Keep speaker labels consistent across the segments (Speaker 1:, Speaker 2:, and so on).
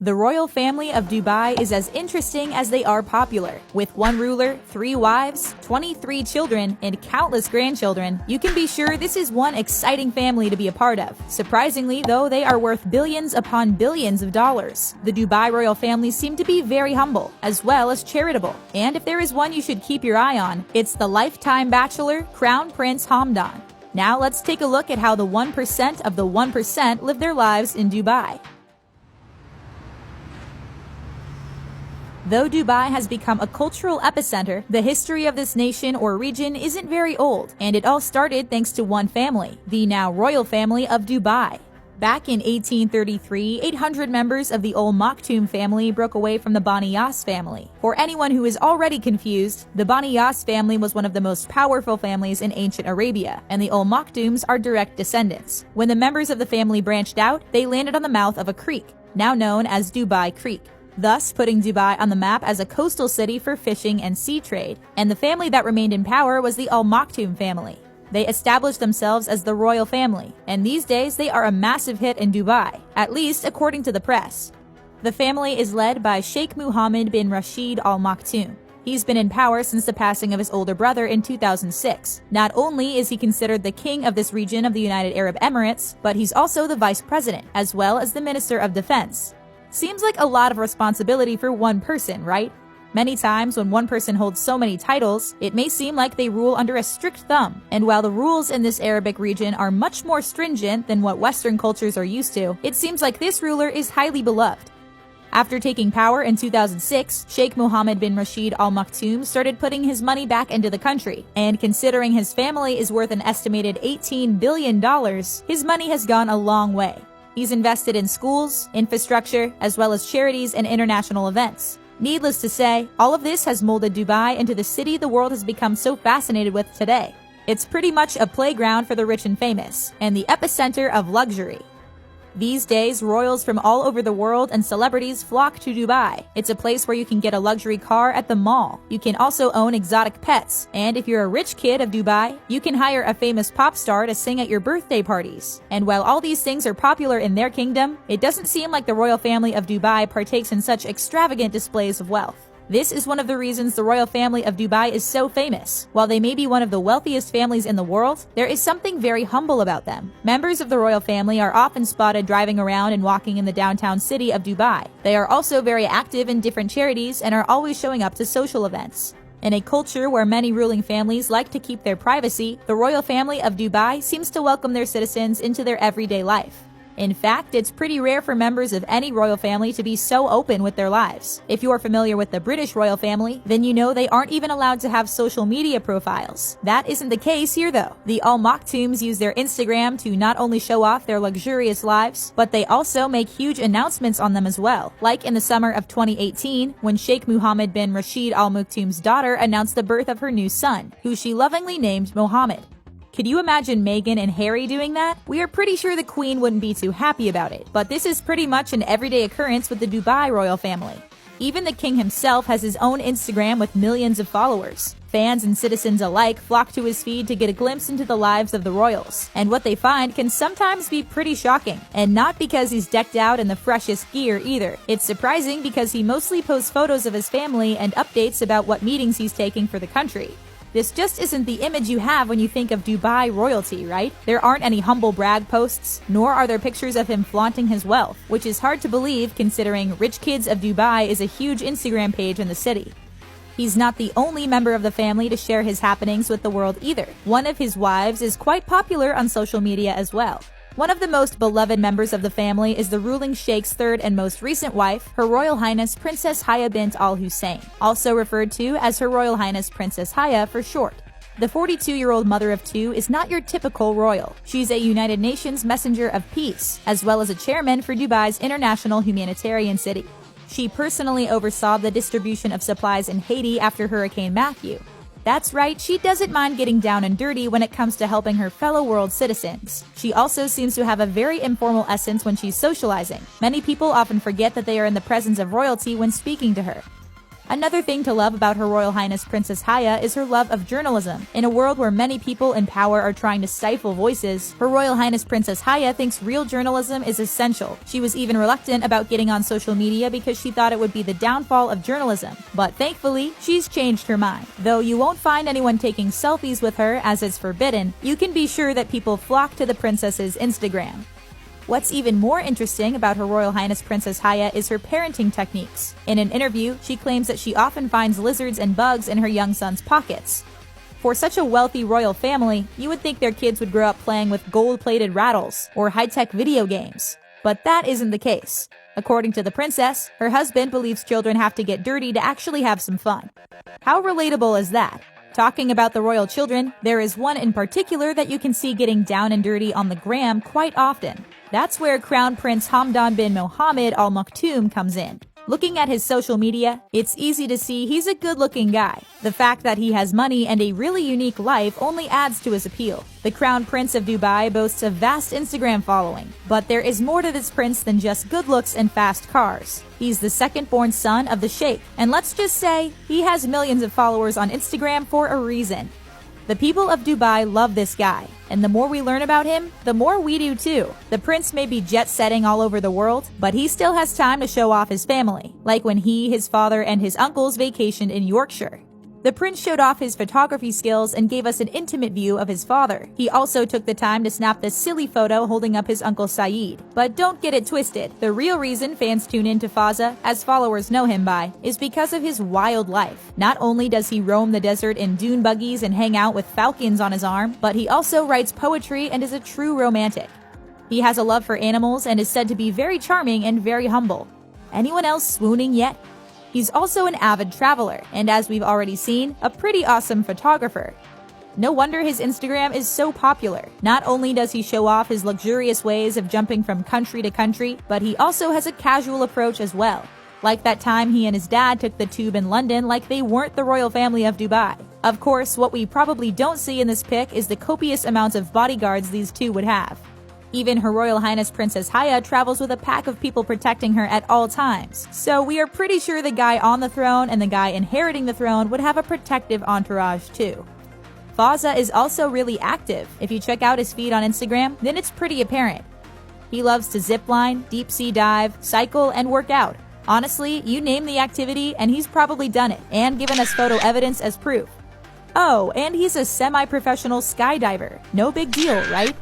Speaker 1: The royal family of Dubai is as interesting as they are popular. With one ruler, 3 wives, 23 children, and countless grandchildren, you can be sure this is one exciting family to be a part of. Surprisingly, though, they are worth billions upon billions of dollars. The Dubai royal family seem to be very humble, as well as charitable. And if there is one you should keep your eye on, it's the lifetime bachelor, Crown Prince Hamdan. Now let's take a look at how the 1% of the 1% live their lives in Dubai. Though Dubai has become a cultural epicenter, the history of this nation or region isn't very old, and it all started thanks to one family, the now royal family of Dubai. Back in 1833, 800 members of the Al Maktoum family broke away from the Bani Yas family. For anyone who is already confused, the Bani Yas family was one of the most powerful families in ancient Arabia, and the Al Maktoums are direct descendants. When the members of the family branched out, they landed on the mouth of a creek, now known as Dubai Creek, thus putting Dubai on the map as a coastal city for fishing and sea trade. And the family that remained in power was the Al Maktoum family. They established themselves as the royal family, and these days they are a massive hit in Dubai, at least according to the press. The family is led by Sheikh Mohammed bin Rashid Al Maktoum. He's been in power since the passing of his older brother in 2006. Not only is he considered the king of this region of the United Arab Emirates, but he's also the vice president, as well as the Minister of Defense. Seems like a lot of responsibility for one person, right? Many times when one person holds so many titles, it may seem like they rule under a strict thumb. And while the rules in this Arabic region are much more stringent than what Western cultures are used to, it seems like this ruler is highly beloved. After taking power in 2006, Sheikh Mohammed bin Rashid Al Maktoum started putting his money back into the country. And considering his family is worth an estimated $18 billion, his money has gone a long way. He's invested in schools, infrastructure, as well as charities and international events. Needless to say, all of this has molded Dubai into the city the world has become so fascinated with today. It's pretty much a playground for the rich and famous, and the epicenter of luxury. These days, royals from all over the world and celebrities flock to Dubai. It's a place where you can get a luxury car at the mall. You can also own exotic pets. And if you're a rich kid of Dubai, you can hire a famous pop star to sing at your birthday parties. And while all these things are popular in their kingdom, it doesn't seem like the royal family of Dubai partakes in such extravagant displays of wealth. This is one of the reasons the royal family of Dubai is so famous. While they may be one of the wealthiest families in the world, there is something very humble about them. Members of the royal family are often spotted driving around and walking in the downtown city of Dubai. They are also very active in different charities and are always showing up to social events. In a culture where many ruling families like to keep their privacy, the royal family of Dubai seems to welcome their citizens into their everyday life. In fact, it's pretty rare for members of any royal family to be so open with their lives. If you are familiar with the British royal family, then you know they aren't even allowed to have social media profiles. That isn't the case here though. The Al Maktoums use their Instagram to not only show off their luxurious lives, but they also make huge announcements on them as well. Like in the summer of 2018, when Sheikh Mohammed bin Rashid Al Maktoum's daughter announced the birth of her new son, who she lovingly named Mohammed. Could you imagine Meghan and Harry doing that? We are pretty sure the Queen wouldn't be too happy about it, but this is pretty much an everyday occurrence with the Dubai royal family. Even the king himself has his own Instagram with millions of followers. Fans and citizens alike flock to his feed to get a glimpse into the lives of the royals, and what they find can sometimes be pretty shocking. And not because he's decked out in the freshest gear either. It's surprising because he mostly posts photos of his family and updates about what meetings he's taking for the country. This just isn't the image you have when you think of Dubai royalty, right? There aren't any humble brag posts, nor are there pictures of him flaunting his wealth, which is hard to believe considering Rich Kids of Dubai is a huge Instagram page in the city. He's not the only member of the family to share his happenings with the world either. One of his wives is quite popular on social media as well. One of the most beloved members of the family is the ruling sheikh's third and most recent wife, Her Royal Highness Princess Haya bint Al Hussein, also referred to as Her Royal Highness Princess Haya for short. The 42-year-old mother of two is not your typical royal. She's a United Nations Messenger of Peace, as well as a chairman for Dubai's International Humanitarian City. She personally oversaw the distribution of supplies in Haiti after Hurricane Matthew. That's right, she doesn't mind getting down and dirty when it comes to helping her fellow world citizens. She also seems to have a very informal essence when she's socializing. Many people often forget that they are in the presence of royalty when speaking to her. Another thing to love about Her Royal Highness Princess Haya is her love of journalism. In a world where many people in power are trying to stifle voices, Her Royal Highness Princess Haya thinks real journalism is essential. She was even reluctant about getting on social media because she thought it would be the downfall of journalism. But thankfully, she's changed her mind. Though you won't find anyone taking selfies with her, as is forbidden, you can be sure that people flock to the princess's Instagram. What's even more interesting about Her Royal Highness Princess Haya is her parenting techniques. In an interview, she claims that she often finds lizards and bugs in her young son's pockets. For such a wealthy royal family, you would think their kids would grow up playing with gold-plated rattles or high-tech video games. But that isn't the case. According to the princess, her husband believes children have to get dirty to actually have some fun. How relatable is that? Talking about the royal children, there is one in particular that you can see getting down and dirty on the gram quite often. That's where Crown Prince Hamdan bin Mohammed Al Maktoum comes in. Looking at his social media, it's easy to see he's a good-looking guy. The fact that he has money and a really unique life only adds to his appeal. The Crown Prince of Dubai boasts a vast Instagram following, but there is more to this prince than just good looks and fast cars. He's the second-born son of the Sheikh, and let's just say, he has millions of followers on Instagram for a reason. The people of Dubai love this guy, and the more we learn about him, the more we do too. The prince may be jet-setting all over the world, but he still has time to show off his family, like when he, his father, and his uncles vacationed in Yorkshire. The prince showed off his photography skills and gave us an intimate view of his father. He also took the time to snap this silly photo holding up his uncle Saeed. But don't get it twisted. The real reason fans tune in to Fazza, as followers know him by, is because of his wild life. Not only does he roam the desert in dune buggies and hang out with falcons on his arm, but he also writes poetry and is a true romantic. He has a love for animals and is said to be very charming and very humble. Anyone else swooning yet? He's also an avid traveler, and as we've already seen, a pretty awesome photographer. No wonder his Instagram is so popular. Not only does he show off his luxurious ways of jumping from country to country, but he also has a casual approach as well. Like that time he and his dad took the tube in London like they weren't the royal family of Dubai. Of course, what we probably don't see in this pic is the copious amounts of bodyguards these two would have. Even Her Royal Highness Princess Haya travels with a pack of people protecting her at all times. So we are pretty sure the guy on the throne and the guy inheriting the throne would have a protective entourage too. Fazza is also really active. If you check out his feed on Instagram, then it's pretty apparent. He loves to zipline, deep sea dive, cycle, and work out. Honestly, you name the activity and he's probably done it, and given us photo evidence as proof. Oh, and he's a semi-professional skydiver. No big deal, right?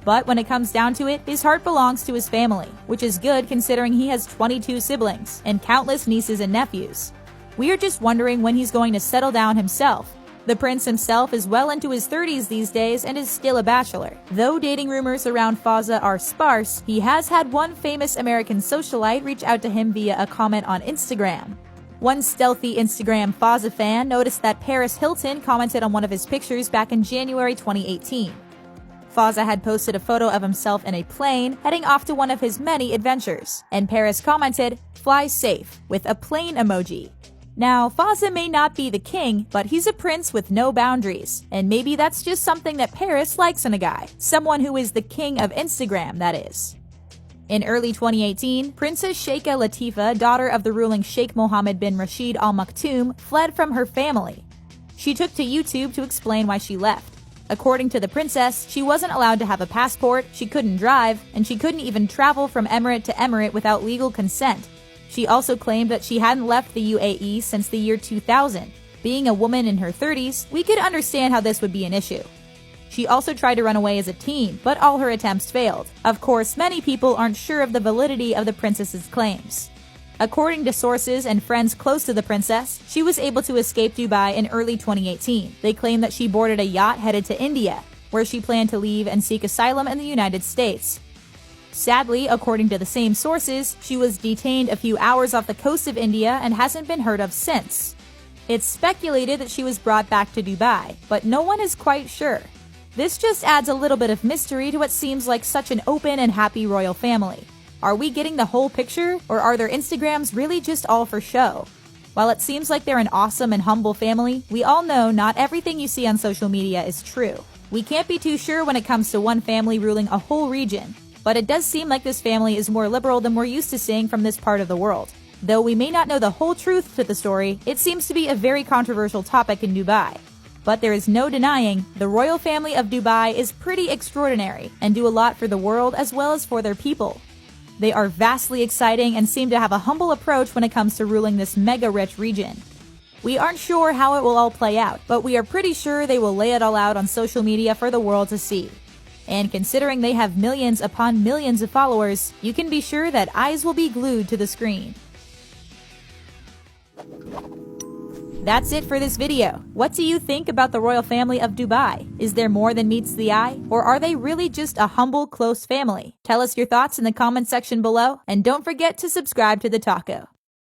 Speaker 1: But when it comes down to it, his heart belongs to his family, which is good considering he has 22 siblings and countless nieces and nephews. We are just wondering when he's going to settle down himself. The prince himself is well into his 30s these days and is still a bachelor. Though dating rumors around Fazza are sparse, he has had one famous American socialite reach out to him via a comment on Instagram. One stealthy Instagram Fazza fan noticed that Paris Hilton commented on one of his pictures back in January 2018. Fazza had posted a photo of himself in a plane heading off to one of his many adventures, and Paris commented, "Fly safe," with a plane emoji. Now, Fazza may not be the king, but he's a prince with no boundaries, and maybe that's just something that Paris likes in a guy. Someone who is the king of Instagram, that is. In early 2018, Princess Sheikha Latifa, daughter of the ruling Sheikh Mohammed bin Rashid Al Maktoum, fled from her family. She took to YouTube to explain why she left. According to the princess, she wasn't allowed to have a passport, she couldn't drive, and she couldn't even travel from emirate to emirate without legal consent. She also claimed that she hadn't left the UAE since the year 2000. Being a woman in her 30s, we could understand how this would be an issue. She also tried to run away as a teen, but all her attempts failed. Of course, many people aren't sure of the validity of the princess's claims. According to sources and friends close to the princess, she was able to escape Dubai in early 2018. They claim that she boarded a yacht headed to India, where she planned to leave and seek asylum in the United States. Sadly, according to the same sources, she was detained a few hours off the coast of India and hasn't been heard of since. It's speculated that she was brought back to Dubai, but no one is quite sure. This just adds a little bit of mystery to what seems like such an open and happy royal family. Are we getting the whole picture, or are their Instagrams really just all for show? While it seems like they're an awesome and humble family, we all know not everything you see on social media is true. We can't be too sure when it comes to one family ruling a whole region, but it does seem like this family is more liberal than we're used to seeing from this part of the world. Though we may not know the whole truth to the story, it seems to be a very controversial topic in Dubai. But there is no denying the royal family of Dubai is pretty extraordinary and do a lot for the world as well as for their people. They are vastly exciting and seem to have a humble approach when it comes to ruling this mega-rich region. We aren't sure how it will all play out, but we are pretty sure they will lay it all out on social media for the world to see. And considering they have millions upon millions of followers, you can be sure that eyes will be glued to the screen. That's it for this video. What do you think about the royal family of Dubai? Is there more than meets the eye? Or are they really just a humble, close family? Tell us your thoughts in the comment section below, and don't forget to subscribe to the Taco.